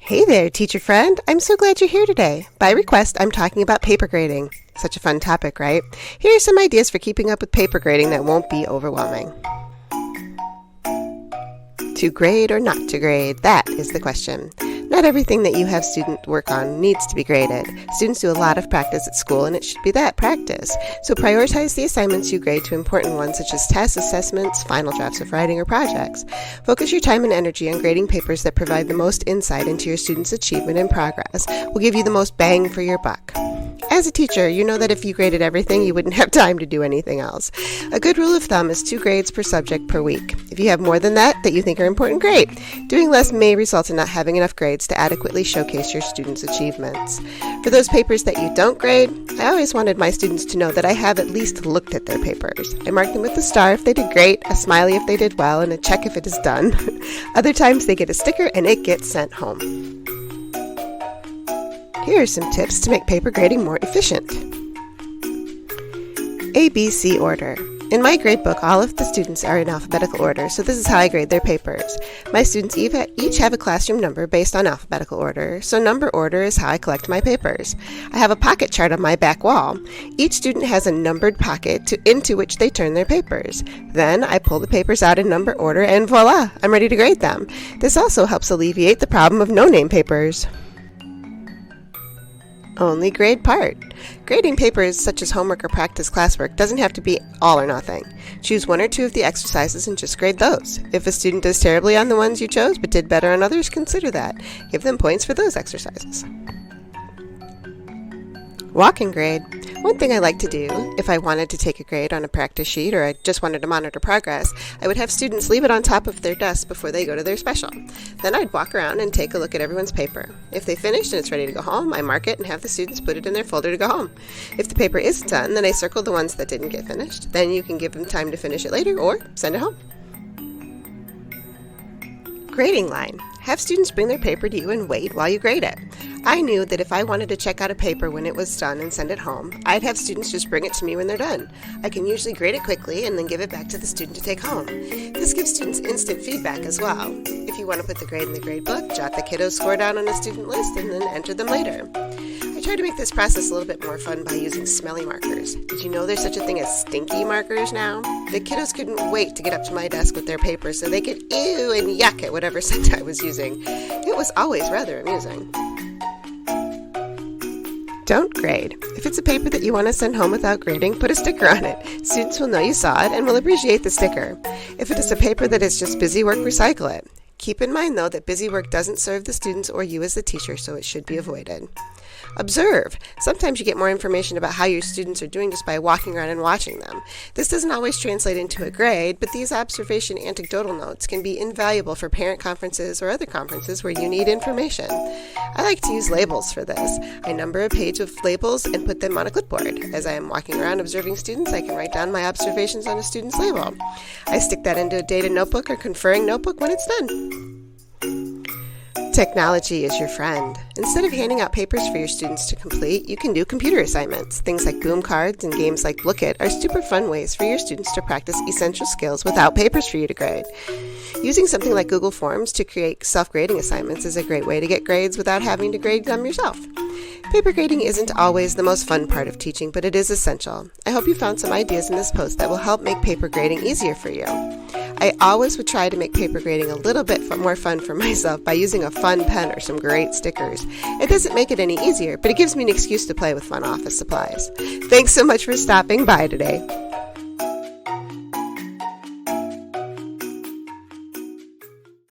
Hey there, teacher friend. I'm so glad you're here today. By request, I'm talking about paper grading. Such a fun topic, right? Here are some ideas for keeping up with paper grading that won't be overwhelming. To grade or not to grade? That is the question. Not everything that you have students work on needs to be graded. Students do a lot of practice at school, and it should be that practice. So prioritize the assignments you grade to important ones such as tests, assessments, final drafts of writing, or projects. Focus your time and energy on grading papers that provide the most insight into your students' achievement and progress. Will give you the most bang for your buck. As a teacher, you know that if you graded everything, you wouldn't have time to do anything else. A good rule of thumb is 2 grades per subject per week. If you have more than that you think are important, great. Doing less may result in not having enough grades to adequately showcase your students' achievements. For those papers that you don't grade, I always wanted my students to know that I have at least looked at their papers. I mark them with a star if they did great, a smiley if they did well, and a check if it is done. Other times they get a sticker and it gets sent home. Here are some tips to make paper grading more efficient. ABC order. In my grade book, all of the students are in alphabetical order, so this is how I grade their papers. My students each have a classroom number based on alphabetical order, so number order is how I collect my papers. I have a pocket chart on my back wall. Each student has a numbered pocket into which they turn their papers. Then I pull the papers out in number order and voila, I'm ready to grade them. This also helps alleviate the problem of no-name papers. Only grade part. Grading papers such as homework or practice classwork doesn't have to be all or nothing. Choose 1 or 2 of the exercises and just grade those. If a student does terribly on the ones you chose but did better on others, consider that. Give them points for those exercises. Walk and grade. One thing I like to do, if I wanted to take a grade on a practice sheet or I just wanted to monitor progress, I would have students leave it on top of their desk before they go to their special. Then I'd walk around and take a look at everyone's paper. If they finished and it's ready to go home, I mark it and have the students put it in their folder to go home. If the paper isn't done, then I circle the ones that didn't get finished. Then you can give them time to finish it later or send it home. Grading line. Have students bring their paper to you and wait while you grade it. I knew that if I wanted to check out a paper when it was done and send it home, I'd have students just bring it to me when they're done. I can usually grade it quickly and then give it back to the student to take home. This gives students instant feedback as well. If you want to put the grade in the grade book, jot the kiddo's score down on a student list and then enter them later. I try to make this process a little bit more fun by using smelly markers. Did you know there's such a thing as stinky markers now? The kiddos couldn't wait to get up to my desk with their paper so they could ew and yuck at whatever scent I was using. It was always rather amusing. Don't grade. If it's a paper that you want to send home without grading, put a sticker on it. Students will know you saw it and will appreciate the sticker. If it is a paper that is just busy work, recycle it. Keep in mind, though, that busy work doesn't serve the students or you as the teacher, so it should be avoided. Observe. Sometimes you get more information about how your students are doing just by walking around and watching them. This doesn't always translate into a grade, but these observation anecdotal notes can be invaluable for parent conferences or other conferences where you need information. I like to use labels for this. I number a page with labels and put them on a clipboard. As I am walking around observing students, I can write down my observations on a student's label. I stick that into a data notebook or conferring notebook when it's done. Technology is your friend. Instead of handing out papers for your students to complete, you can do computer assignments. Things like Boom Cards and games like Look It are super fun ways for your students to practice essential skills without papers for you to grade. Using something like Google Forms to create self-grading assignments is a great way to get grades without having to grade them yourself. Paper grading isn't always the most fun part of teaching, but it is essential. I hope you found some ideas in this post that will help make paper grading easier for you. I always would try to make paper grading a little bit more fun for myself by using a fun pen or some great stickers. It doesn't make it any easier, but it gives me an excuse to play with fun office supplies. Thanks so much for stopping by today.